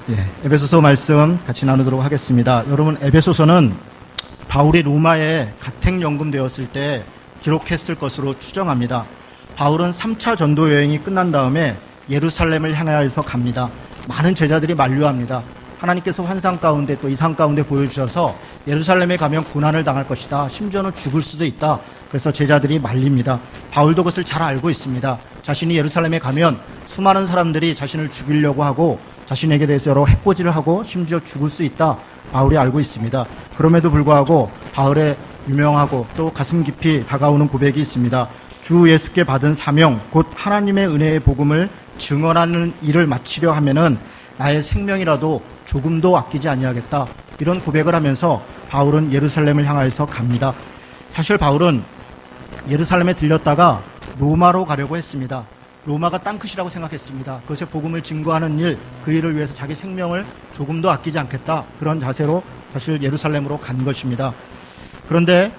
에베소서 말씀 같이 나누도록 하겠습니다. 여러분, 에베소서는 바울이 로마에 가택연금되었을 때 기록했을 것으로 추정합니다. 바울은 3차 전도 여행이 끝난 다음에 예루살렘을 향하여서 갑니다. 많은 제자들이 만류합니다. 하나님께서 환상 가운데 또 이상 가운데 보여주셔서 예루살렘에 가면 고난을 당할 것이다. 심지어는 죽을 수도 있다. 그래서 제자들이 말립니다. 바울도 그것을 잘 알고 있습니다. 자신이 예루살렘에 가면 수많은 사람들이 자신을 죽이려고 하고 자신에게 대해서 여러 해코지를 하고 심지어 죽을 수 있다. 바울이 알고 있습니다. 그럼에도 불구하고 바울의 유명하고 또 가슴 깊이 다가오는 고백이 있습니다. 주 예수께 받은 사명, 곧 하나님의 은혜의 복음을 증언하는 일을 마치려 하면은 나의 생명이라도 조금도 아끼지 아니하겠다. 이런 고백을 하면서 바울은 예루살렘을 향하여서 갑니다. 사실 바울은 예루살렘에 들렸다가 로마로 가려고 했습니다. 로마가 땅끝이라고 생각했습니다. 그것의 복음을 증거하는 일, 그 일을 위해서 자기 생명을 조금도 아끼지 않겠다. 그런 자세로 사실 예루살렘으로 간 것입니다. 그런데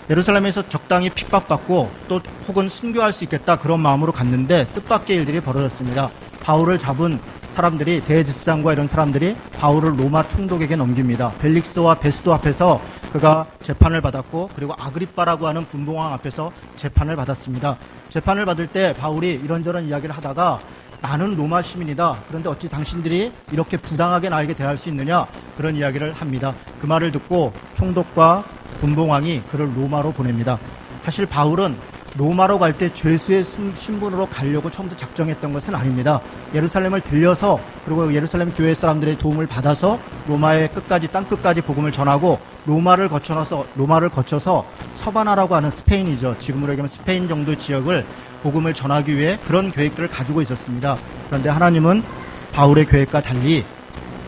예루살렘에서 적당히 핍박받고 또 혹은 순교할 수 있겠다. 그런 마음으로 갔는데 뜻밖의 일들이 벌어졌습니다. 바울을 잡은 사람들이, 대제사장과 이런 사람들이 바울을 로마 총독에게 넘깁니다. 벨릭스와 베스도 앞에서 그가 재판을 받았고, 그리고 아그리빠라고 하는 분봉왕 앞에서 재판을 받았습니다. 재판을 받을 때 바울이 이런저런 이야기를 하다가 나는 로마 시민이다. 그런데 어찌 당신들이 이렇게 부당하게 나에게 대할 수 있느냐? 그런 이야기를 합니다. 그 말을 듣고 총독과 분봉왕이 그를 로마로 보냅니다. 사실 바울은 로마로 갈 때 죄수의 신분으로 가려고 처음부터 작정했던 것은 아닙니다. 예루살렘을 들려서, 그리고 예루살렘 교회 사람들의 도움을 받아서 로마의 끝까지, 땅 끝까지 복음을 전하고 로마를 거쳐서 서바나라고 하는 스페인이죠. 지금으로 얘기하면 스페인 정도 지역을 복음을 전하기 위해 그런 계획들을 가지고 있었습니다. 그런데 하나님은 바울의 계획과 달리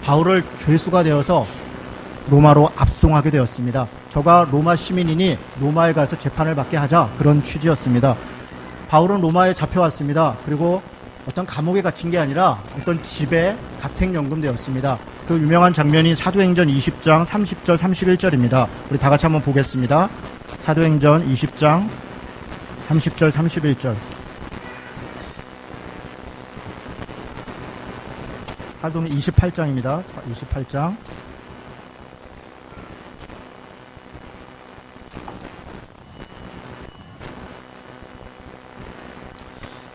바울을 죄수가 되어서 로마로 압송하게 되었습니다. 저가 로마 시민이니 로마에 가서 재판을 받게 하자, 그런 취지였습니다. 바울은 로마에 잡혀왔습니다. 그리고 어떤 감옥에 갇힌 게 아니라 어떤 집에 가택연금되었습니다. 그 유명한 장면이 사도행전 20장 30절 31절입니다. 우리 다 같이 한번 보겠습니다. 사도행전 20장 30절 31절. 사도행전 28장입니다. 28장.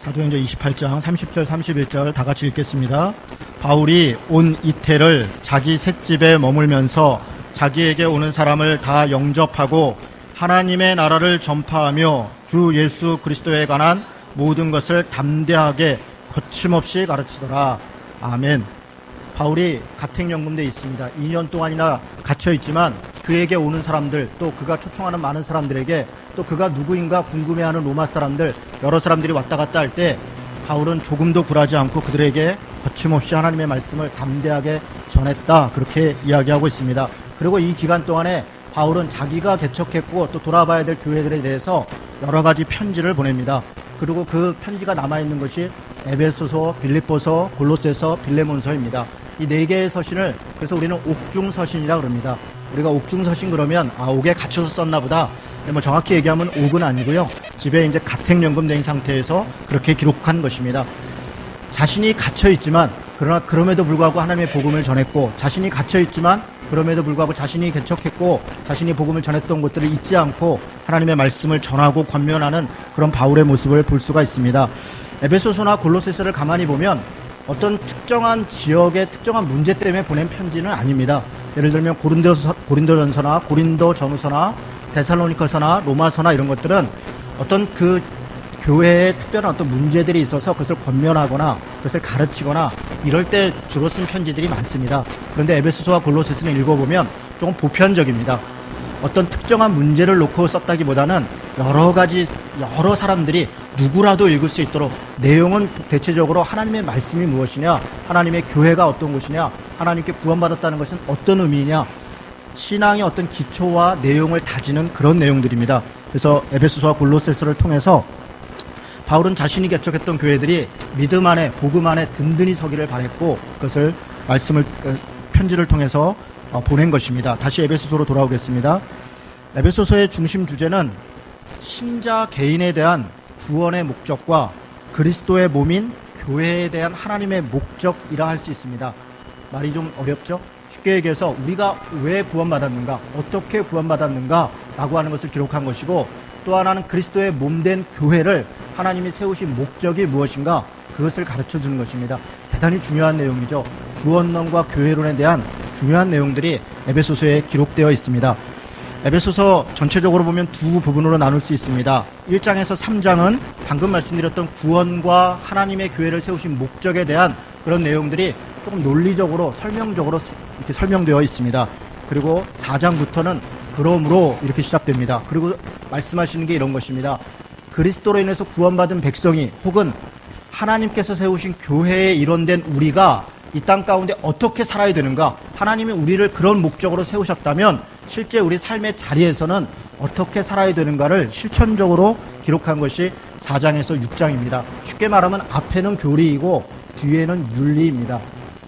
사도행전 28장 30절 31절 다 같이 읽겠습니다. 바울이 온 이태를 자기 셋집에 머물면서 자기에게 오는 사람을 다 영접하고 하나님의 나라를 전파하며 주 예수 그리스도에 관한 모든 것을 담대하게 거침없이 가르치더라. 아멘. 바울이 가택연금되어 있습니다. 2년 동안이나 갇혀 있지만 그에게 오는 사람들, 또 그가 초청하는 많은 사람들에게, 또 그가 누구인가 궁금해하는 로마 사람들, 여러 사람들이 왔다 갔다 할 때 바울은 조금도 굴하지 않고 그들에게 거침없이 하나님의 말씀을 담대하게 전했다. 그렇게 이야기하고 있습니다. 그리고 이 기간 동안에 바울은 자기가 개척했고 또 돌아봐야 될 교회들에 대해서 여러 가지 편지를 보냅니다. 그리고 그 편지가 남아있는 것이 에베소서, 빌립보서, 골로새서, 빌레몬서입니다. 이 네 개의 서신을 그래서 우리는 옥중서신이라 그럽니다. 우리가 옥중서신 그러면 옥에 갇혀서 썼나 보다. 뭐 정확히 얘기하면 옥은 아니고요. 집에 이제 가택연금된 상태에서 그렇게 기록한 것입니다. 자신이 갇혀 있지만, 그러나 그럼에도 불구하고 하나님의 복음을 전했고, 자신이 갇혀 있지만 그럼에도 불구하고 자신이 개척했고 자신이 복음을 전했던 것들을 잊지 않고 하나님의 말씀을 전하고 권면하는 그런 바울의 모습을 볼 수가 있습니다. 에베소서나 골로새서를 가만히 보면 어떤 특정한 지역의 특정한 문제 때문에 보낸 편지는 아닙니다. 예를 들면 고린도전서나 고린도전후서나 데살로니가서나 로마서나 이런 것들은 어떤 그 교회에 특별한 어떤 문제들이 있어서 그것을 권면하거나 그것을 가르치거나 이럴 때 주로 쓴 편지들이 많습니다. 그런데 에베소서와 골로새서는 읽어보면 조금 보편적입니다. 어떤 특정한 문제를 놓고 썼다기보다는 여러 사람들이 누구라도 읽을 수 있도록, 내용은 대체적으로 하나님의 말씀이 무엇이냐, 하나님의 교회가 어떤 곳이냐, 하나님께 구원받았다는 것은 어떤 의미냐, 신앙의 어떤 기초와 내용을 다지는 그런 내용들입니다. 그래서 에베소서와 골로새서를 통해서 바울은 자신이 개척했던 교회들이 믿음 안에, 복음 안에 든든히 서기를 바랬고 그것을 편지를 통해서 보낸 것입니다. 다시 에베소서로 돌아오겠습니다. 에베소서의 중심 주제는 신자 개인에 대한 구원의 목적과 그리스도의 몸인 교회에 대한 하나님의 목적이라 할 수 있습니다. 말이 좀 어렵죠? 쉽게 얘기해서 우리가 왜 구원받았는가, 어떻게 구원받았는가 라고 하는 것을 기록한 것이고, 또 하나는 그리스도의 몸된 교회를 하나님이 세우신 목적이 무엇인가, 그것을 가르쳐 주는 것입니다. 대단히 중요한 내용이죠. 구원론과 교회론에 대한 중요한 내용들이 에베소서에 기록되어 있습니다. 에베소서 전체적으로 보면 두 부분으로 나눌 수 있습니다. 1장에서 3장은 방금 말씀드렸던 구원과 하나님의 교회를 세우신 목적에 대한 그런 내용들이 조금 논리적으로 설명적으로 이렇게 설명되어 있습니다. 그리고 4장부터는 그러므로 이렇게 시작됩니다. 그리고 말씀하시는 게 이런 것입니다. 그리스도로 인해서 구원받은 백성이 혹은 하나님께서 세우신 교회에 일원된 우리가 이 땅 가운데 어떻게 살아야 되는가, 하나님이 우리를 그런 목적으로 세우셨다면 실제 우리 삶의 자리에서는 어떻게 살아야 되는가를 실천적으로 기록한 것이 4장에서 6장입니다. 쉽게 말하면 앞에는 교리이고 뒤에는 윤리입니다.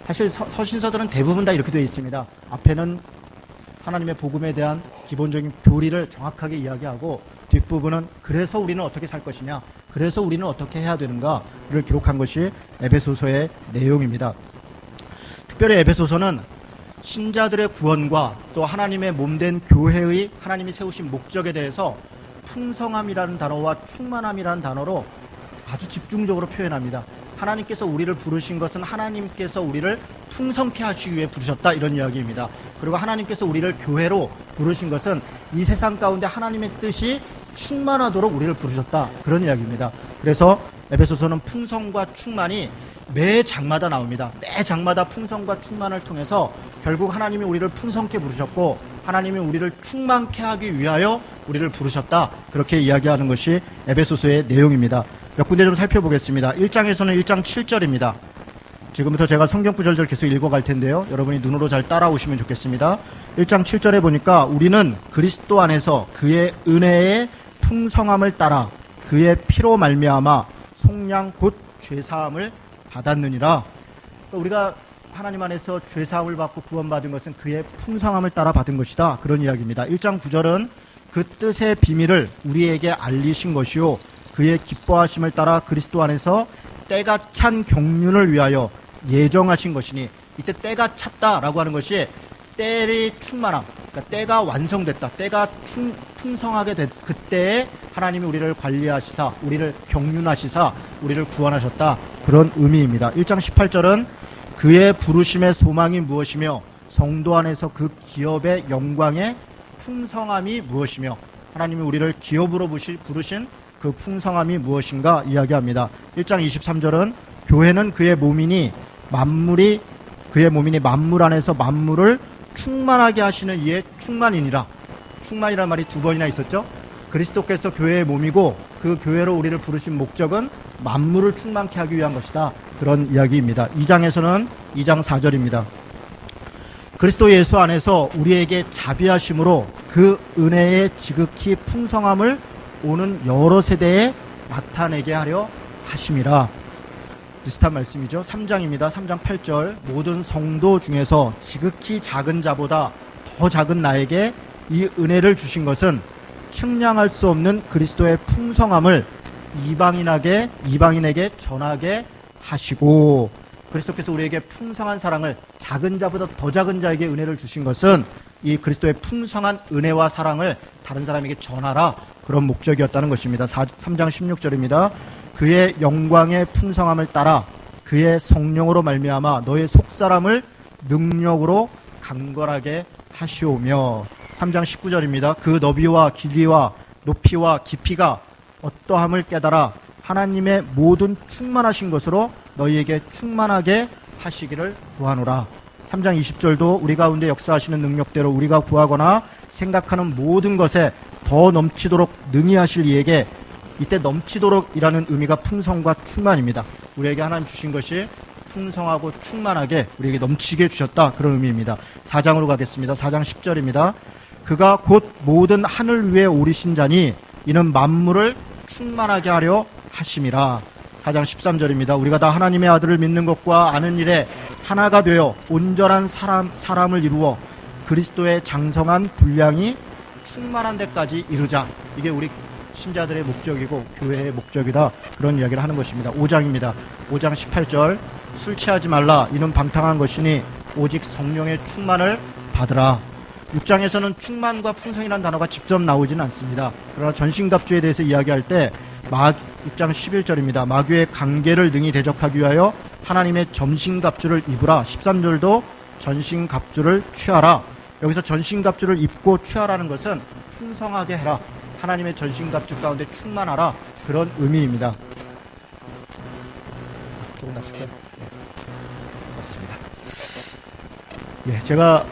사실 서신서들은 대부분 다 이렇게 되어 있습니다. 앞에는 하나님의 복음에 대한 기본적인 교리를 정확하게 이야기하고, 뒷부분은 그래서 우리는 어떻게 살 것이냐, 그래서 우리는 어떻게 해야 되는가를 기록한 것이 에베소서의 내용입니다. 특별히 에베소서는 신자들의 구원과 또 하나님의 몸된 교회의 하나님이 세우신 목적에 대해서 풍성함이라는 단어와 충만함이라는 단어로 아주 집중적으로 표현합니다. 하나님께서 우리를 부르신 것은 하나님께서 우리를 풍성케 하시기 위해 부르셨다, 이런 이야기입니다. 그리고 하나님께서 우리를 교회로 부르신 것은 이 세상 가운데 하나님의 뜻이 충만하도록 우리를 부르셨다, 그런 이야기입니다. 그래서 에베소서는 풍성과 충만이 매 장마다 나옵니다. 매 장마다 풍성과 충만을 통해서 결국 하나님이 우리를 풍성케 부르셨고 하나님이 우리를 충만케 하기 위하여 우리를 부르셨다, 그렇게 이야기하는 것이 에베소서의 내용입니다. 몇 군데 좀 살펴보겠습니다. 1장에서는 1장 7절입니다. 지금부터 제가 성경 구절들 계속 읽어갈 텐데요. 여러분이 눈으로 잘 따라오시면 좋겠습니다. 1장 7절에 보니까 우리는 그리스도 안에서 그의 은혜의 풍성함을 따라 그의 피로 말미암아 속량 곧 죄사함을 받았느니라. 우리가 하나님 안에서 죄사함을 받고 구원받은 것은 그의 풍성함을 따라 받은 것이다, 그런 이야기입니다. 1장 9절은 그 뜻의 비밀을 우리에게 알리신 것이요 그의 기뻐하심을 따라 그리스도 안에서 때가 찬 경륜을 위하여 예정하신 것이니, 이때 때가 찼다라고 하는 것이 때의 충만함, 그러니까 때가 완성됐다, 때가 풍성하게 된 그때에 하나님이 우리를 관리하시사, 우리를 경륜하시사, 우리를 구원하셨다, 그런 의미입니다. 1장 18절은 그의 부르심의 소망이 무엇이며 성도 안에서 그 기업의 영광의 풍성함이 무엇이며, 하나님이 우리를 기업으로 부르신 그 풍성함이 무엇인가 이야기합니다. 1장 23절은 교회는 그의 몸이니 그의 몸이니 만물 안에서 만물을 충만하게 하시는 이의 충만이니라. 충만이라는 말이 두 번이나 있었죠. 그리스도께서 교회의 몸이고 그 교회로 우리를 부르신 목적은 만물을 충만케 하기 위한 것이다, 그런 이야기입니다. 2장에서는 2장 4절입니다. 그리스도 예수 안에서 우리에게 자비하심으로 그 은혜의 지극히 풍성함을 오는 여러 세대에 나타내게 하려 하심이라. 비슷한 말씀이죠. 3장입니다. 3장 8절 모든 성도 중에서 지극히 작은 자보다 더 작은 나에게 이 은혜를 주신 것은 측량할 수 없는 그리스도의 풍성함을 이방인에게 전하게 하시고, 그리스도께서 우리에게 풍성한 사랑을 작은 자보다 더 작은 자에게 은혜를 주신 것은 이 그리스도의 풍성한 은혜와 사랑을 다른 사람에게 전하라, 그런 목적이었다는 것입니다. 3장 16절입니다. 그의 영광의 풍성함을 따라 그의 성령으로 말미암아 너의 속사람을 능력으로 강건하게 하시오며. 3장 19절입니다. 그 너비와 길이와 높이와 깊이가 어떠함을 깨달아 하나님의 모든 충만하신 것으로 너희에게 충만하게 하시기를 구하노라. 3장 20절도 우리 가운데 역사하시는 능력대로 우리가 구하거나 생각하는 모든 것에 더 넘치도록 능히 하실 이에게, 이때 넘치도록이라는 의미가 풍성과 충만입니다. 우리에게 하나님 주신 것이 풍성하고 충만하게 우리에게 넘치게 주셨다, 그런 의미입니다. 4장으로 가겠습니다. 4장 10절입니다. 그가 곧 모든 하늘 위에 오르신 자니 이는 만물을 충만하게 하려 하심이라. 4장 13절입니다. 우리가 다 하나님의 아들을 믿는 것과 아는 일에 하나가 되어 온전한 사람을 이루어 그리스도의 장성한 분량이 충만한 데까지 이르자. 이게 우리 신자들의 목적이고 교회의 목적이다, 그런 이야기를 하는 것입니다. 5장입니다. 5장 18절 술 취하지 말라 이는 방탕한 것이니 오직 성령의 충만을 받으라. 6장에서는 충만과 풍성이라는 단어가 직접 나오지는 않습니다. 그러나 전신갑주에 대해서 이야기할 때 6장 11절입니다. 마귀의 관계를 능히 대적하기 위하여 하나님의 전신갑주를 입으라. 13절도 전신갑주를 취하라. 여기서 전신갑주를 입고 취하라는 것은 풍성하게 해라. 하나님의 전신갑주 가운데 충만하라. 그런 의미입니다. 조금 낮출게요. 맞습니다. 제가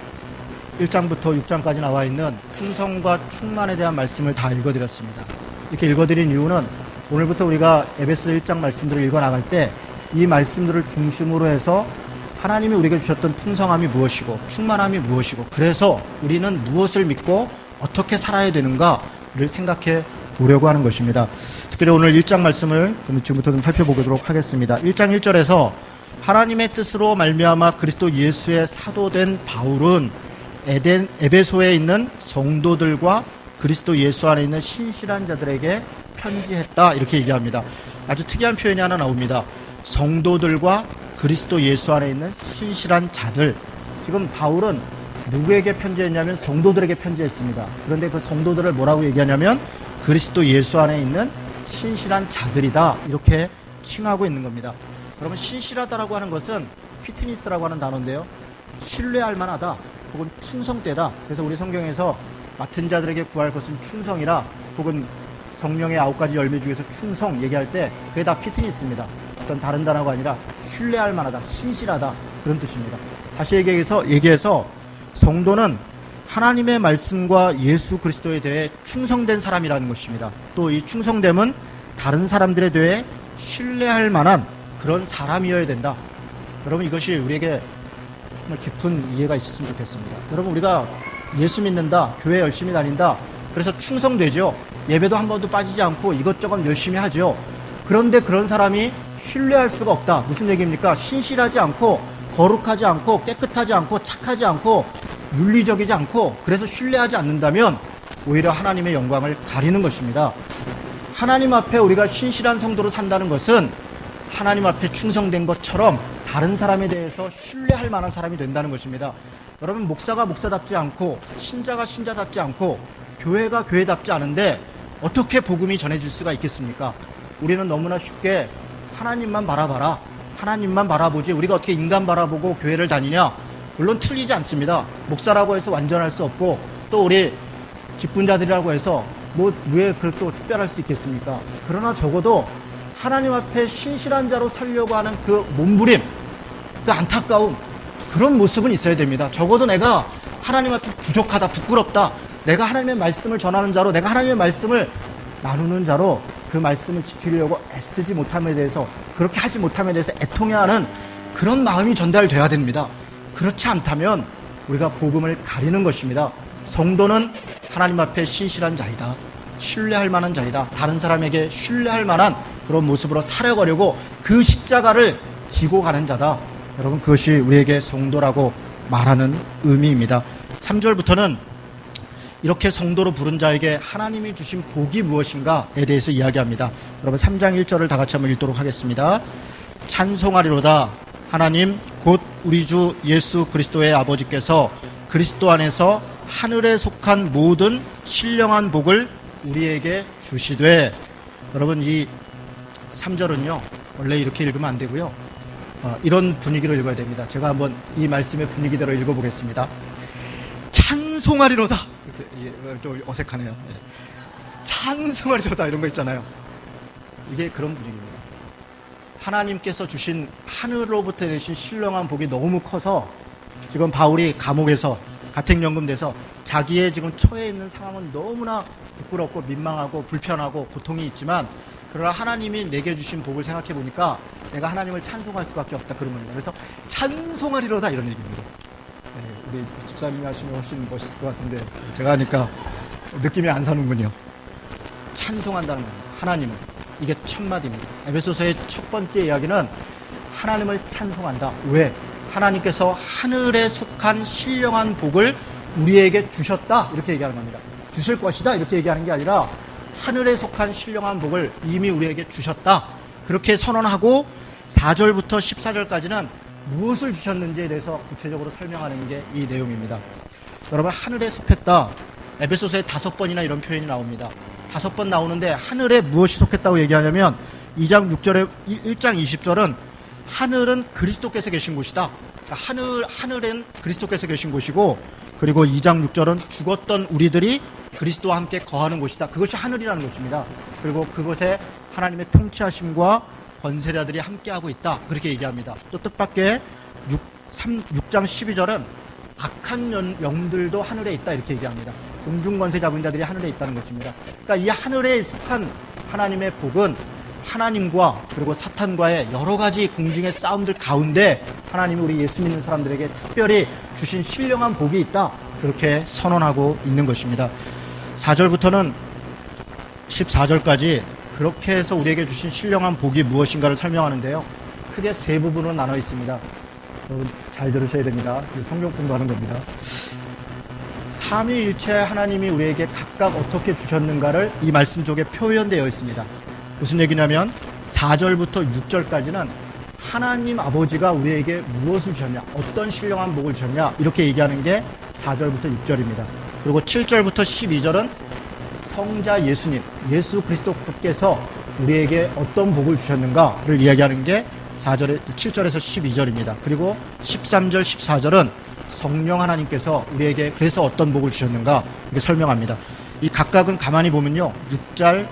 1장부터 6장까지 나와 있는 풍성과 충만에 대한 말씀을 다 읽어드렸습니다. 이렇게 읽어드린 이유는 오늘부터 우리가 에베소 1장 말씀들을 읽어나갈 때 이 말씀들을 중심으로 해서 하나님이 우리에게 주셨던 풍성함이 무엇이고 충만함이 무엇이고 그래서 우리는 무엇을 믿고 어떻게 살아야 되는가를 생각해 보려고 하는 것입니다. 특별히 오늘 1장 말씀을 지금부터 좀 살펴보도록 하겠습니다. 1장 1절에서 하나님의 뜻으로 말미암아 그리스도 예수의 사도된 바울은 에베소에 있는 성도들과 그리스도 예수 안에 있는 신실한 자들에게 편지했다 이렇게 얘기합니다. 아주 특이한 표현이 하나 나옵니다. 성도들과 그리스도 예수 안에 있는 신실한 자들. 지금 바울은 누구에게 편지했냐면 성도들에게 편지했습니다. 그런데 그 성도들을 뭐라고 얘기하냐면 그리스도 예수 안에 있는 신실한 자들이다 이렇게 칭하고 있는 겁니다. 여러분 신실하다라고 하는 것은 피트니스라고 하는 단어인데요. 신뢰할 만하다 혹은 충성되다. 그래서 우리 성경에서 맡은 자들에게 구할 것은 충성이라 혹은 성령의 9가지 열매 중에서 충성 얘기할 때 그게 다 피트니스입니다. 어떤 다른 단어가 아니라 신뢰할 만하다, 신실하다 그런 뜻입니다. 다시 얘기해서 성도는 하나님의 말씀과 예수 그리스도에 대해 충성된 사람이라는 것입니다. 또 이 충성됨은 다른 사람들에 대해 신뢰할 만한 그런 사람이어야 된다. 여러분 이것이 우리에게 정말 깊은 이해가 있었으면 좋겠습니다. 여러분 우리가 예수 믿는다, 교회 열심히 다닌다, 그래서 충성되죠. 예배도 한 번도 빠지지 않고 이것저것 열심히 하죠. 그런데 그런 사람이 신뢰할 수가 없다. 무슨 얘기입니까? 신실하지 않고 거룩하지 않고 깨끗하지 않고 착하지 않고 윤리적이지 않고 그래서 신뢰하지 않는다면 오히려 하나님의 영광을 가리는 것입니다. 하나님 앞에 우리가 신실한 성도로 산다는 것은 하나님 앞에 충성된 것처럼 다른 사람에 대해서 신뢰할 만한 사람이 된다는 것입니다. 여러분 목사가 목사답지 않고 신자가 신자답지 않고 교회가 교회답지 않은데 어떻게 복음이 전해질 수가 있겠습니까? 우리는 너무나 쉽게 하나님만 바라봐라, 하나님만 바라보지 우리가 어떻게 인간 바라보고 교회를 다니냐? 물론 틀리지 않습니다. 목사라고 해서 완전할 수 없고 또 우리 직분자들이라고 해서 뭐 왜 또 특별할 수 있겠습니까? 그러나 적어도 하나님 앞에 신실한 자로 살려고 하는 그 몸부림, 그 안타까움, 그런 모습은 있어야 됩니다. 적어도 내가 하나님 앞에 부족하다, 부끄럽다, 내가 하나님의 말씀을 전하는 자로, 내가 하나님의 말씀을 나누는 자로 그 말씀을 지키려고 애쓰지 못함에 대해서, 그렇게 하지 못함에 대해서 애통해하는 그런 마음이 전달돼야 됩니다. 그렇지 않다면 우리가 복음을 가리는 것입니다. 성도는 하나님 앞에 신실한 자이다, 신뢰할 만한 자이다, 다른 사람에게 신뢰할 만한 그런 모습으로 살아가려고 그 십자가를 지고 가는 자다. 여러분 그것이 우리에게 성도라고 말하는 의미입니다. 3절부터는 이렇게 성도로 부른 자에게 하나님이 주신 복이 무엇인가에 대해서 이야기합니다. 여러분 3장 1절을 다 같이 한번 읽도록 하겠습니다. 찬송하리로다. 하나님 곧 우리 주 예수 그리스도의 아버지께서 그리스도 안에서 하늘에 속한 모든 신령한 복을 우리에게 주시되. 여러분 이 3절은요 원래 이렇게 읽으면 안 되고요, 이런 분위기로 읽어야 됩니다. 제가 한번 이 말씀의 분위기대로 읽어보겠습니다. 찬송하리로다. 좀 어색하네요. 찬송하리로다 이런 거 있잖아요. 이게 그런 분위기입니다. 하나님께서 주신 하늘로부터 내신 신령한 복이 너무 커서 지금 바울이 감옥에서 가택연금돼서 자기의 지금 처해 있는 상황은 너무나 부끄럽고 민망하고 불편하고 고통이 있지만, 그러나 하나님이 내게 주신 복을 생각해 보니까 내가 하나님을 찬송할 수밖에 없다 그런 겁니다. 그래서 찬송하리로다 이런 얘기입니다. 우리 집사님이 하시면 훨씬 멋있을 것 같은데 제가 하니까 느낌이 안 사는군요. 찬송한다는 겁니다. 하나님을. 이게 첫 마디입니다. 에베소서의 첫 번째 이야기는 하나님을 찬송한다. 왜? 하나님께서 하늘에 속한 신령한 복을 우리에게 주셨다 이렇게 얘기하는 겁니다. 주실 것이다 이렇게 얘기하는 게 아니라 하늘에 속한 신령한 복을 이미 우리에게 주셨다 그렇게 선언하고, 4절부터 14절까지는 무엇을 주셨는지에 대해서 구체적으로 설명하는 게 이 내용입니다. 여러분, 하늘에 속했다. 에베소서에 5번이나 이런 표현이 나옵니다. 5번 나오는데 하늘에 무엇이 속했다고 얘기하냐면 2장 6절에 1장 20절은 하늘은 그리스도께서 계신 곳이다. 그러니까 하늘은 그리스도께서 계신 곳이고, 그리고 2장 6절은 죽었던 우리들이 그리스도와 함께 거하는 곳이다. 그것이 하늘이라는 것입니다. 그리고 그곳에 하나님의 통치하심과 권세자들이 함께하고 있다. 그렇게 얘기합니다. 또 뜻밖의 6장 12절은 악한 영들도 하늘에 있다. 이렇게 얘기합니다. 공중권세 잡은 자들이 하늘에 있다는 것입니다. 그러니까 이 하늘에 속한 하나님의 복은 하나님과 그리고 사탄과의 여러 가지 공중의 싸움들 가운데 하나님이 우리 예수 믿는 사람들에게 특별히 주신 신령한 복이 있다. 그렇게 선언하고 있는 것입니다. 4절부터는 14절까지 그렇게 해서 우리에게 주신 신령한 복이 무엇인가를 설명하는데요. 크게 세 부분으로 나눠 있습니다. 여러분 잘 들으셔야 됩니다. 성경 공부하는 겁니다. 삼위일체 하나님이 우리에게 각각 어떻게 주셨는가를 이 말씀 속에 표현되어 있습니다. 무슨 얘기냐면 4절부터 6절까지는 하나님 아버지가 우리에게 무엇을 주셨냐, 어떤 신령한 복을 주셨냐, 이렇게 얘기하는 게 4절부터 6절입니다. 그리고 7절부터 12절은 성자 예수님, 예수 그리스도께서 우리에게 어떤 복을 주셨는가를 이야기하는 게 7절에서 12절입니다. 그리고 13절, 14절은 성령 하나님께서 우리에게 그래서 어떤 복을 주셨는가 이렇게 설명합니다. 이 각각은 가만히 보면요, 6절,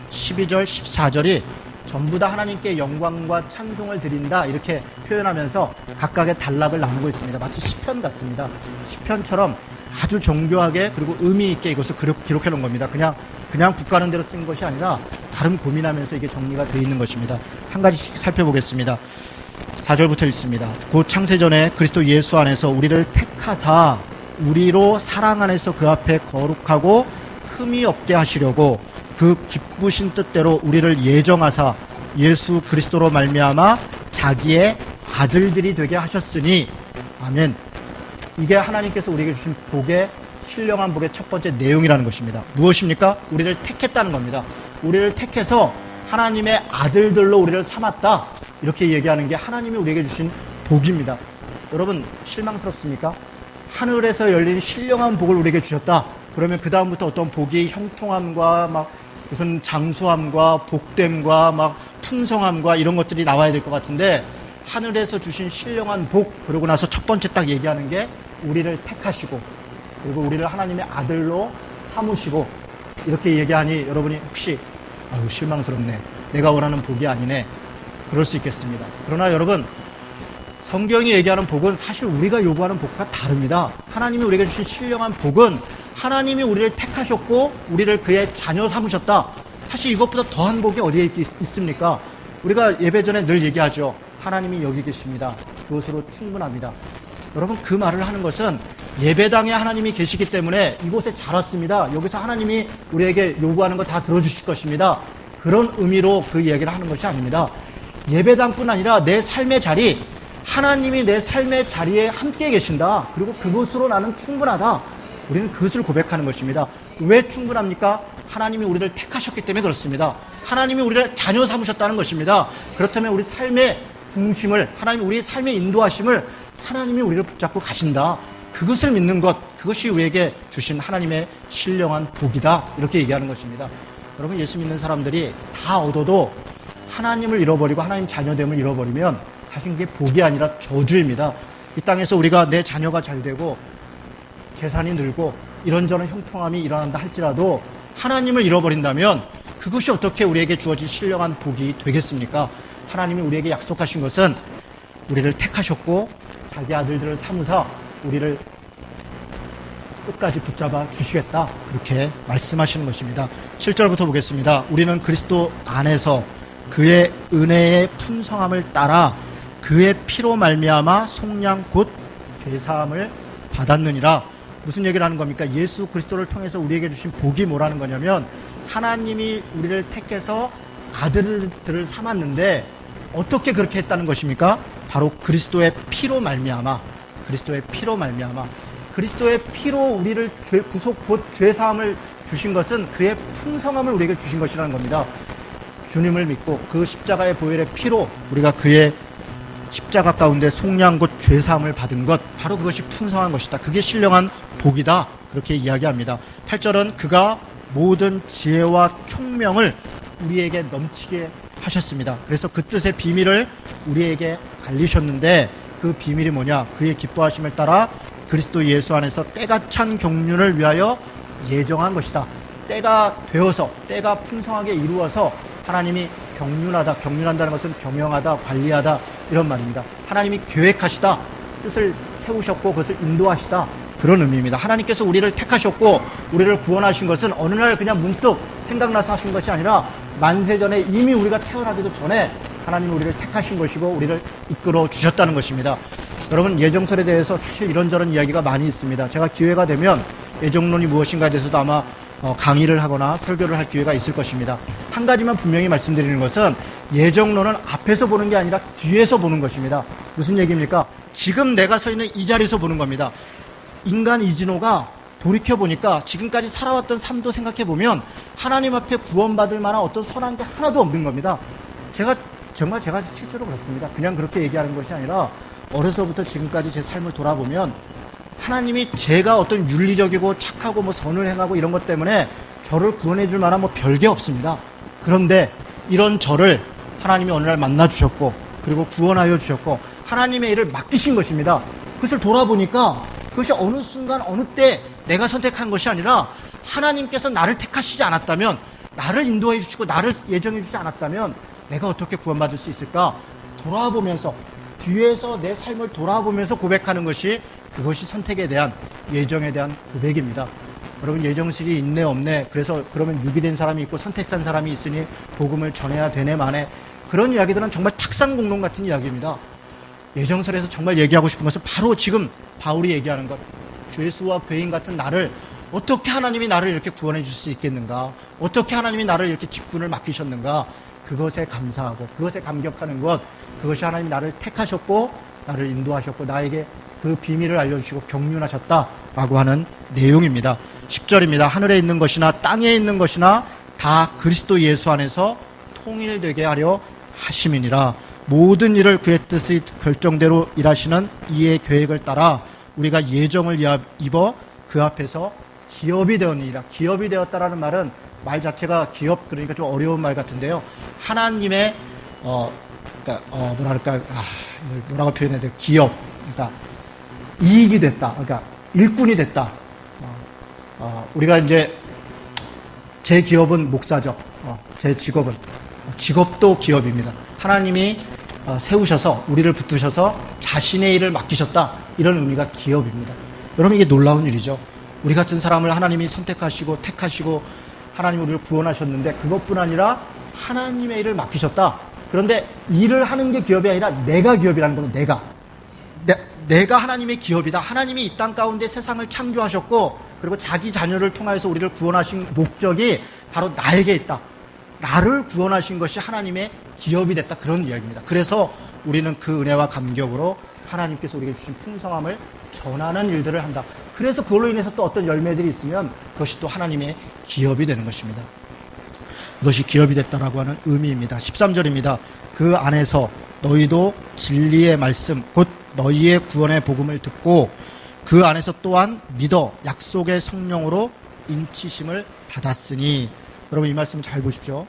12절, 14절이 전부 다 하나님께 영광과 찬송을 드린다 이렇게 표현하면서 각각의 단락을 나누고 있습니다. 마치 시편 같습니다. 시편처럼 아주 정교하게 그리고 의미 있게 이것을 기록해 놓은 겁니다. 그냥 국가는 대로 쓴 것이 아니라 다른 고민하면서 이게 정리가 되어 있는 것입니다. 한 가지씩 살펴보겠습니다. 4절부터 읽습니다. 곧 창세전에 그리스도 예수 안에서 우리를 택하사 우리로 사랑 안에서 그 앞에 거룩하고 흠이 없게 하시려고 그 기쁘신 뜻대로 우리를 예정하사 예수 그리스도로 말미암아 자기의 아들들이 되게 하셨으니 아멘. 이게 하나님께서 우리에게 주신 복의 신령한 복의 첫 번째 내용이라는 것입니다. 무엇입니까? 우리를 택했다는 겁니다. 우리를 택해서 하나님의 아들들로 우리를 삼았다. 이렇게 얘기하는 게 하나님이 우리에게 주신 복입니다. 여러분 실망스럽습니까? 하늘에서 열린 신령한 복을 우리에게 주셨다. 그러면 그 다음부터 어떤 복이 형통함과 막 무슨 장수함과 복됨과 막 풍성함과 이런 것들이 나와야 될 것 같은데, 하늘에서 주신 신령한 복, 그러고 나서 첫 번째 딱 얘기하는 게 우리를 택하시고 그리고 우리를 하나님의 아들로 삼으시고 이렇게 얘기하니 여러분이 혹시 아유 실망스럽네, 내가 원하는 복이 아니네, 그럴 수 있겠습니다. 그러나 여러분, 성경이 얘기하는 복은 사실 우리가 요구하는 복과 다릅니다. 하나님이 우리에게 주신 신령한 복은 하나님이 우리를 택하셨고 우리를 그의 자녀 삼으셨다. 사실 이것보다 더한 복이 어디에 있습니까? 우리가 예배 전에 늘 얘기하죠. 하나님이 여기 계십니다. 그것으로 충분합니다. 여러분, 그 말을 하는 것은 예배당에 하나님이 계시기 때문에 이곳에 잘 왔습니다. 여기서 하나님이 우리에게 요구하는 거 다 들어주실 것입니다. 그런 의미로 그 이야기를 하는 것이 아닙니다. 예배당뿐 아니라 내 삶의 자리, 하나님이 내 삶의 자리에 함께 계신다. 그리고 그것으로 나는 충분하다. 우리는 그것을 고백하는 것입니다. 왜 충분합니까? 하나님이 우리를 택하셨기 때문에 그렇습니다. 하나님이 우리를 자녀 삼으셨다는 것입니다. 그렇다면 우리 삶의 중심을, 하나님이 우리의 삶의 인도하심을 하나님이 우리를 붙잡고 가신다. 그것을 믿는 것, 그것이 우리에게 주신 하나님의 신령한 복이다. 이렇게 얘기하는 것입니다. 여러분, 예수 믿는 사람들이 다 얻어도 하나님을 잃어버리고 하나님 자녀됨을 잃어버리면 사실 그게 복이 아니라 저주입니다. 이 땅에서 우리가 내 자녀가 잘 되고 재산이 늘고 이런저런 형통함이 일어난다 할지라도 하나님을 잃어버린다면 그것이 어떻게 우리에게 주어진 신령한 복이 되겠습니까? 하나님이 우리에게 약속하신 것은 우리를 택하셨고 자기 아들들을 삼으사 우리를 끝까지 붙잡아 주시겠다. 그렇게 말씀하시는 것입니다. 7절부터 보겠습니다. 우리는 그리스도 안에서 그의 은혜의 풍성함을 따라 그의 피로 말미암아 속량 곧 죄사함을 받았느니라. 무슨 얘기를 하는 겁니까? 예수 그리스도를 통해서 우리에게 주신 복이 뭐라는 거냐면, 하나님이 우리를 택해서 아들들을 삼았는데 어떻게 그렇게 했다는 것입니까? 바로 그리스도의 피로 말미암아, 그리스도의 피로 우리를 구속 곧 죄사함을 주신 것은 그의 풍성함을 우리에게 주신 것이라는 겁니다. 주님을 믿고 그 십자가의 보혈의 피로 우리가 그의 십자가 가운데 속량 곧 죄사함을 받은 것, 바로 그것이 풍성한 것이다. 그게 신령한 복이다. 그렇게 이야기합니다. 8절은 그가 모든 지혜와 총명을 우리에게 넘치게 하셨습니다. 그래서 그 뜻의 비밀을 우리에게 알리셨는데, 그 비밀이 뭐냐? 그의 기뻐하심을 따라 그리스도 예수 안에서 때가 찬 경륜을 위하여 예정한 것이다. 때가 되어서, 때가 풍성하게 이루어서 하나님이 경륜한다는 것은 경영하다, 관리하다, 이런 말입니다. 하나님이 계획하시다, 뜻을 세우셨고 그것을 인도하시다, 그런 의미입니다. 하나님께서 우리를 택하셨고 우리를 구원하신 것은 어느 날 그냥 문득 생각나서 하신 것이 아니라 만세전에 이미 우리가 태어나기도 전에 하나님이 우리를 택하신 것이고 우리를 이끌어 주셨다는 것입니다. 여러분, 예정설에 대해서 사실 이런저런 이야기가 많이 있습니다. 제가 기회가 되면 예정론이 무엇인가에 대해서도 아마 강의를 하거나 설교를 할 기회가 있을 것입니다. 한 가지만 분명히 말씀드리는 것은 예정론은 앞에서 보는 게 아니라 뒤에서 보는 것입니다. 무슨 얘기입니까? 지금 내가 서 있는 이 자리에서 보는 겁니다. 인간 이진호가 돌이켜보니까 지금까지 살아왔던 삶도 생각해보면 하나님 앞에 구원받을 만한 어떤 선한 게 하나도 없는 겁니다. 제가 실제로 그렇습니다. 그냥 그렇게 얘기하는 것이 아니라 어려서부터 지금까지 제 삶을 돌아보면 하나님이 제가 어떤 윤리적이고 착하고 선을 행하고 이런 것 때문에 저를 구원해 줄 만한 별게 없습니다. 그런데 이런 저를 하나님이 어느 날 만나 주셨고 그리고 구원하여 주셨고 하나님의 일을 맡기신 것입니다. 그것을 돌아보니까 그것이 어느 순간 어느 때 내가 선택한 것이 아니라 하나님께서 나를 택하시지 않았다면, 나를 인도해 주시고 나를 예정해 주지 않았다면 내가 어떻게 구원받을 수 있을까? 돌아보면서, 뒤에서 내 삶을 돌아보면서 고백하는 것이, 그것이 선택에 대한, 예정에 대한 고백입니다. 여러분, 예정실이 있네 없네, 그래서 그러면 유기된 사람이 있고 선택한 사람이 있으니 복음을 전해야 되네 마네, 그런 이야기들은 정말 탁상공론 같은 이야기입니다. 예정설에서 정말 얘기하고 싶은 것은 바로 지금 바울이 얘기하는 것, 죄수와 괴인 같은 나를 어떻게 하나님이 나를 이렇게 구원해 줄 수 있겠는가, 어떻게 하나님이 나를 이렇게 직분을 맡기셨는가, 그것에 감사하고 그것에 감격하는 것, 그것이 하나님이 나를 택하셨고 나를 인도하셨고 나에게 그 비밀을 알려주시고 경륜하셨다라고 하는 내용입니다. 10절입니다. 하늘에 있는 것이나 땅에 있는 것이나 다 그리스도 예수 안에서 통일되게 하려 하심이니라. 모든 일을 그의 뜻의 결정대로 일하시는 이의 계획을 따라 우리가 예정을 입어 그 앞에서 기업이 되었느니라. 기업이 되었다라는 말은 말 자체가 기업, 그러니까 좀 어려운 말 같은데요. 하나님의 뭐라고 표현해야 돼요? 기업, 그러니까 이익이 됐다. 그러니까 일꾼이 됐다. 우리가 이제 제 기업은 목사죠. 제 직업도 기업입니다. 하나님이 세우셔서 우리를 붙드셔서 자신의 일을 맡기셨다, 이런 의미가 기업입니다. 여러분, 이게 놀라운 일이죠. 우리 같은 사람을 하나님이 선택하시고 택하시고 하나님이 우리를 구원하셨는데 그것뿐 아니라 하나님의 일을 맡기셨다. 그런데 일을 하는 게 기업이 아니라 내가 기업이라는 겁니다. 내가 하나님의 기업이다. 하나님이 이 땅 가운데 세상을 창조하셨고 그리고 자기 자녀를 통하여서 우리를 구원하신 목적이 바로 나에게 있다. 나를 구원하신 것이 하나님의 기업이 됐다, 그런 이야기입니다. 그래서 우리는 그 은혜와 감격으로 하나님께서 우리에게 주신 풍성함을 전하는 일들을 한다. 그래서 그걸로 인해서 또 어떤 열매들이 있으면 그것이 또 하나님의 기업이 되는 것입니다. 이것이 기업이 됐다라고 하는 의미입니다. 13절입니다. 그 안에서 너희도 진리의 말씀 곧 너희의 구원의 복음을 듣고 그 안에서 또한 믿어 약속의 성령으로 인치심을 받았으니. 여러분, 이 말씀 잘 보십시오.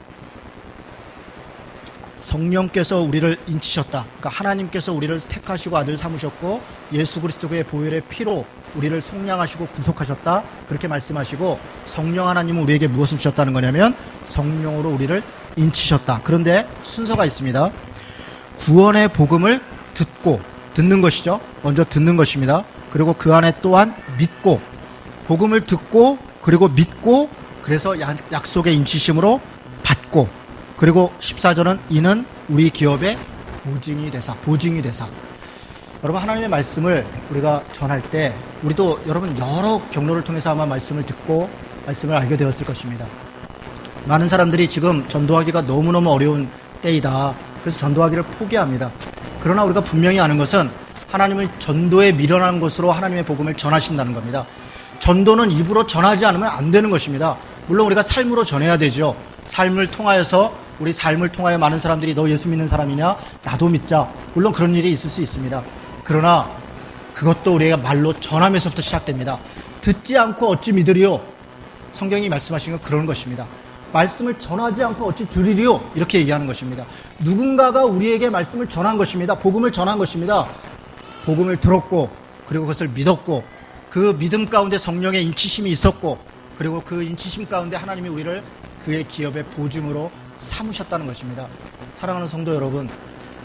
성령께서 우리를 인치셨다. 그러니까 하나님께서 우리를 택하시고 아들 삼으셨고 예수 그리스도의 보혈의 피로 우리를 속량하시고 구속하셨다, 그렇게 말씀하시고 성령 하나님은 우리에게 무엇을 주셨다는 거냐면 성령으로 우리를 인치셨다. 그런데 순서가 있습니다. 구원의 복음을 듣는 것이죠. 먼저 듣는 것입니다. 그리고 그 안에 또한 믿고, 복음을 듣고 그리고 믿고, 그래서 약속의 인치심으로 받고, 그리고 14절은 이는 우리 기업의 보증이 되사. 여러분, 하나님의 말씀을 우리가 전할 때 우리도 여러분 여러 경로를 통해서 아마 말씀을 듣고 말씀을 알게 되었을 것입니다. 많은 사람들이 지금 전도하기가 너무너무 어려운 때이다, 그래서 전도하기를 포기합니다. 그러나 우리가 분명히 아는 것은 하나님은 전도에 미련한 곳으로 하나님의 복음을 전하신다는 겁니다. 전도는 입으로 전하지 않으면 안 되는 것입니다. 물론 우리가 삶으로 전해야 되죠. 삶을 통하여서 우리 삶을 통하여 많은 사람들이 너 예수 믿는 사람이냐? 나도 믿자. 물론 그런 일이 있을 수 있습니다. 그러나 그것도 우리가 말로 전하면서부터 시작됩니다. 듣지 않고 어찌 믿으리요? 성경이 말씀하신 건 그런 것입니다. 말씀을 전하지 않고 어찌 들으리요? 이렇게 얘기하는 것입니다. 누군가가 우리에게 말씀을 전한 것입니다. 복음을 전한 것입니다. 복음을 들었고 그리고 그것을 믿었고 그 믿음 가운데 성령의 인치심이 있었고 그리고 그 인치심 가운데 하나님이 우리를 그의 기업의 보증으로 삼으셨다는 것입니다. 사랑하는 성도 여러분,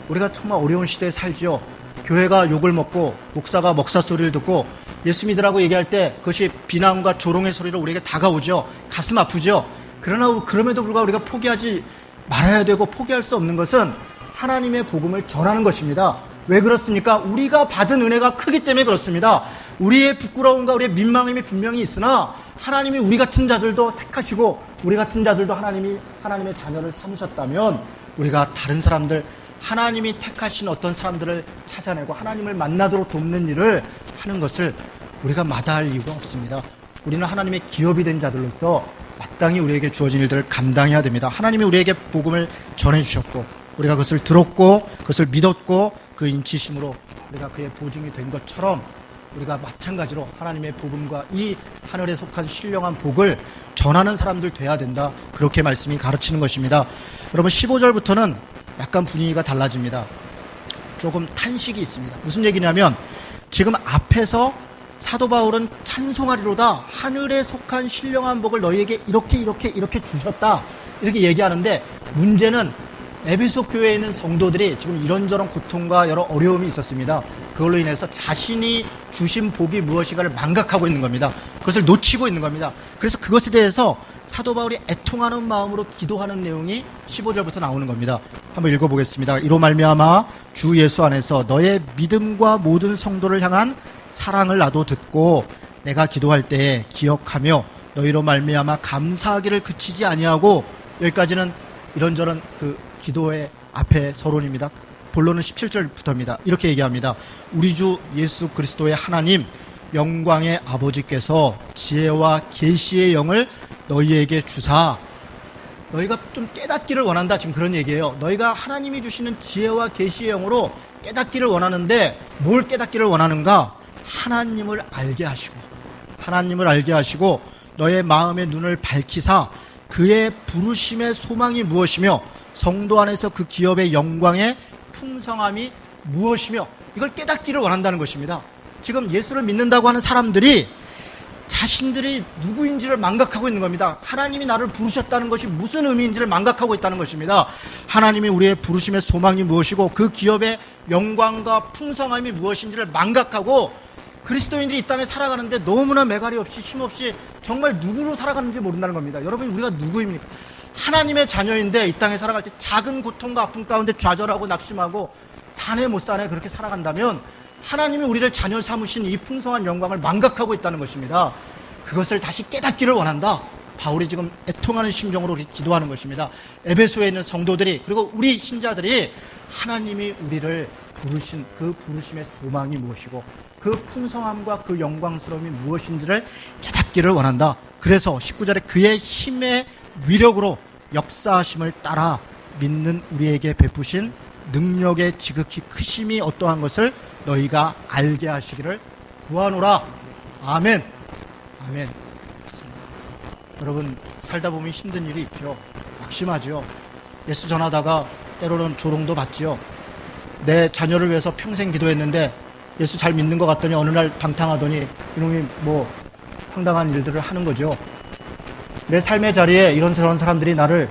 우리가 정말 어려운 시대에 살지요. 교회가 욕을 먹고 목사가 먹사 소리를 듣고 예수 믿으라고 얘기할 때 그것이 비난과 조롱의 소리로 우리에게 다가오죠. 가슴 아프죠. 그러나 그럼에도 불구하고 우리가 포기하지 말아야 되고 포기할 수 없는 것은 하나님의 복음을 전하는 것입니다. 왜 그렇습니까? 우리가 받은 은혜가 크기 때문에 그렇습니다. 우리의 부끄러움과 우리의 민망함이 분명히 있으나 하나님이 우리 같은 자들도 택하시고 우리 같은 자들도 하나님의 자녀를 삼으셨다면 우리가 다른 사람들, 하나님이 택하신 어떤 사람들을 찾아내고 하나님을 만나도록 돕는 일을 하는 것을 우리가 마다할 이유가 없습니다. 우리는 하나님의 기업이 된 자들로서 마땅히 우리에게 주어진 일들을 감당해야 됩니다. 하나님이 우리에게 복음을 전해주셨고 우리가 그것을 들었고 그것을 믿었고 그 인치심으로 우리가 그의 보증이 된 것처럼 우리가 마찬가지로 하나님의 복음과 이 하늘에 속한 신령한 복을 전하는 사람들 돼야 된다. 그렇게 말씀이 가르치는 것입니다. 여러분 15절부터는 약간 분위기가 달라집니다. 조금 탄식이 있습니다. 무슨 얘기냐면 지금 앞에서 사도 바울은 찬송하리로다 하늘에 속한 신령한 복을 너희에게 이렇게 주셨다 이렇게 얘기하는데 문제는 에베소 교회에 있는 성도들이 지금 이런저런 고통과 여러 어려움이 있었습니다. 그걸로 인해서 자신이 주신 복이 무엇인가를 망각하고 있는 겁니다. 그것을 놓치고 있는 겁니다. 그래서 그것에 대해서 사도 바울이 애통하는 마음으로 기도하는 내용이 15절부터 나오는 겁니다. 한번 읽어보겠습니다. 이로 말미암아 주 예수 안에서 너의 믿음과 모든 성도를 향한 사랑을 나도 듣고 내가 기도할 때에 기억하며 너희로 말미암아 감사하기를 그치지 아니하고, 여기까지는 이런저런 그 기도의 앞에 서론입니다. 본론은 17절부터입니다. 이렇게 얘기합니다. 우리 주 예수 그리스도의 하나님 영광의 아버지께서 지혜와 계시의 영을 너희에게 주사, 너희가 좀 깨닫기를 원한다, 지금 그런 얘기예요. 너희가 하나님이 주시는 지혜와 계시의 영으로 깨닫기를 원하는데 뭘 깨닫기를 원하는가? 하나님을 알게 하시고 너의 마음의 눈을 밝히사 그의 부르심의 소망이 무엇이며 성도 안에서 그 기업의 영광의 풍성함이 무엇이며, 이걸 깨닫기를 원한다는 것입니다. 지금 예수를 믿는다고 하는 사람들이 자신들이 누구인지를 망각하고 있는 겁니다. 하나님이 나를 부르셨다는 것이 무슨 의미인지를 망각하고 있다는 것입니다. 하나님이 우리의 부르심의 소망이 무엇이고 그 기업의 영광과 풍성함이 무엇인지를 망각하고 그리스도인들이 이 땅에 살아가는데 너무나 매갈이 없이 힘없이 정말 누구로 살아가는지 모른다는 겁니다. 여러분, 우리가 누구입니까? 하나님의 자녀인데 이 땅에 살아갈 때 작은 고통과 아픔 가운데 좌절하고 낙심하고 사네 못 사네 그렇게 살아간다면 하나님이 우리를 자녀 삼으신 이 풍성한 영광을 망각하고 있다는 것입니다. 그것을 다시 깨닫기를 원한다. 바울이 지금 애통하는 심정으로 기도하는 것입니다. 에베소에 있는 성도들이, 그리고 우리 신자들이 하나님이 우리를 부르신 그 부르심의 소망이 무엇이고 그 풍성함과 그 영광스러움이 무엇인지를 깨닫기를 원한다. 그래서 19절에 그의 힘의 위력으로 역사하심을 따라 믿는 우리에게 베푸신 능력의 지극히 크심이 어떠한 것을 너희가 알게 하시기를 구하노라. 아멘. 아멘. 여러분, 살다 보면 힘든 일이 있죠. 막심하죠. 예수 전하다가 때로는 조롱도 받지요. 내 자녀를 위해서 평생 기도했는데 예수 잘 믿는 것 같더니 어느 날 방탕하더니 이놈이 뭐 황당한 일들을 하는 거죠. 내 삶의 자리에 이런저런 사람들이 나를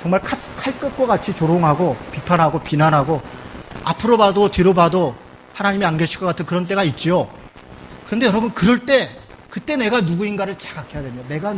정말 칼끝과 같이 조롱하고 비판하고 비난하고 앞으로 봐도 뒤로 봐도 하나님이 안 계실 것 같은 그런 때가 있지요. 그런데 여러분, 그럴 때 그때 내가 누구인가를 자각해야 됩니다. 내가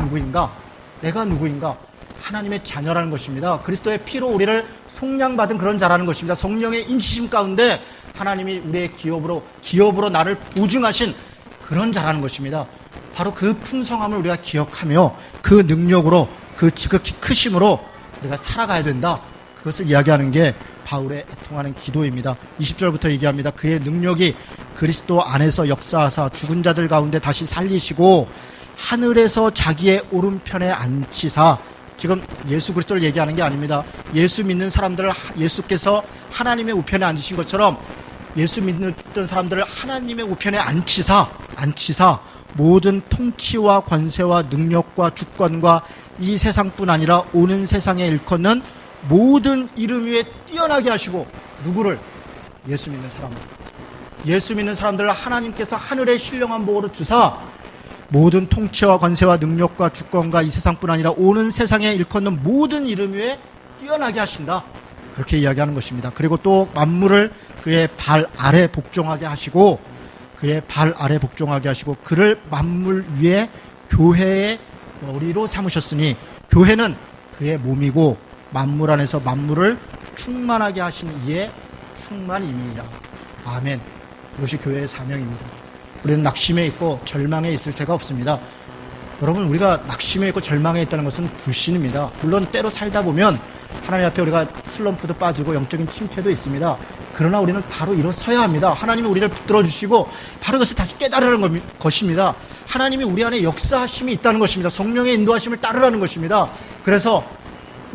누구인가? 하나님의 자녀라는 것입니다. 그리스도의 피로 우리를 속량받은 그런 자라는 것입니다. 성령의 인치심 가운데 하나님이 우리의 기업으로 나를 보증하신 그런 자라는 것입니다. 바로 그 풍성함을 우리가 기억하며 그 능력으로, 그 지극히 크심으로 우리가 살아가야 된다. 그것을 이야기하는 게 바울의 애통하는 기도입니다. 20절부터 얘기합니다. 그의 능력이 그리스도 안에서 역사하사 죽은 자들 가운데 다시 살리시고 하늘에서 자기의 오른편에 앉히사 지금 예수 그리스도를 얘기하는 게 아닙니다. 예수 믿는 사람들을 예수께서 하나님의 우편에 앉으신 것처럼 예수 믿는 사람들을 하나님의 우편에 앉히사 모든 통치와 권세와 능력과 주권과 이 세상뿐 아니라 오는 세상에 일컫는 모든 이름 위에 뛰어나게 하시고, 누구를? 예수 믿는 사람들. 예수 믿는 사람들을 하나님께서 하늘의 신령한 복으로 주사 모든 통치와 권세와 능력과 주권과 이 세상뿐 아니라 오는 세상에 일컫는 모든 이름 위에 뛰어나게 하신다. 그렇게 이야기하는 것입니다. 그리고 또 만물을 그의 발 아래 복종하게 하시고, 그를 만물 위에 교회의 머리로 삼으셨으니, 교회는 그의 몸이고 만물 안에서 만물을 충만하게 하신 이의 충만임이니라. 아멘. 이것이 교회의 사명입니다. 우리는 낙심에 있고 절망에 있을 새가 없습니다. 여러분, 우리가 낙심에 있고 절망에 있다는 것은 불신입니다. 물론 때로 살다 보면 하나님 앞에 우리가 슬럼프도 빠지고 영적인 침체도 있습니다. 그러나 우리는 바로 일어서야 합니다. 하나님이 우리를 붙들어 주시고 바로 그것을 다시 깨달으라는 것입니다. 하나님이 우리 안에 역사하심이 있다는 것입니다. 성령의 인도하심을 따르라는 것입니다. 그래서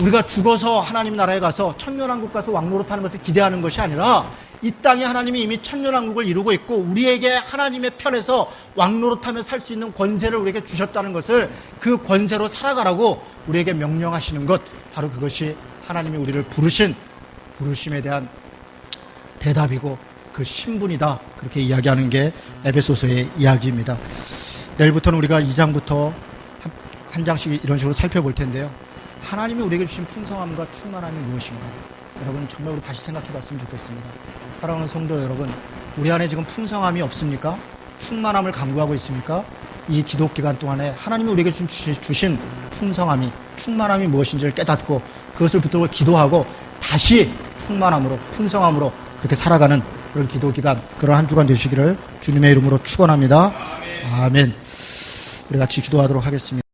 우리가 죽어서 하나님 나라에 가서 천년왕국 가서 왕노릇하는 것을 기대하는 것이 아니라, 이 땅에 하나님이 이미 천년왕국을 이루고 있고 우리에게 하나님의 편에서 왕노릇하며 살 수 있는 권세를 우리에게 주셨다는 것을, 그 권세로 살아가라고 우리에게 명령하시는 것, 바로 그것이 하나님이 우리를 부르신 부르심에 대한 대답이고 그 신분이다. 그렇게 이야기하는 게 에베소서의 이야기입니다. 내일부터는 우리가 2장부터 한 장씩 이런 식으로 살펴볼 텐데요. 하나님이 우리에게 주신 풍성함과 충만함이 무엇인가? 여러분, 정말 우리 다시 생각해 봤으면 좋겠습니다. 사랑하는 성도 여러분, 우리 안에 지금 풍성함이 없습니까? 충만함을 강구하고 있습니까? 이 기도 기간 동안에 하나님이 우리에게 주신 풍성함이, 충만함이 무엇인지를 깨닫고 그것을 붙들고 기도하고 다시 충만함으로, 풍성함으로 그렇게 살아가는 그런 기도 기간, 그런 한 주간 되시기를 주님의 이름으로 축원합니다. 아멘. 우리 같이 기도하도록 하겠습니다.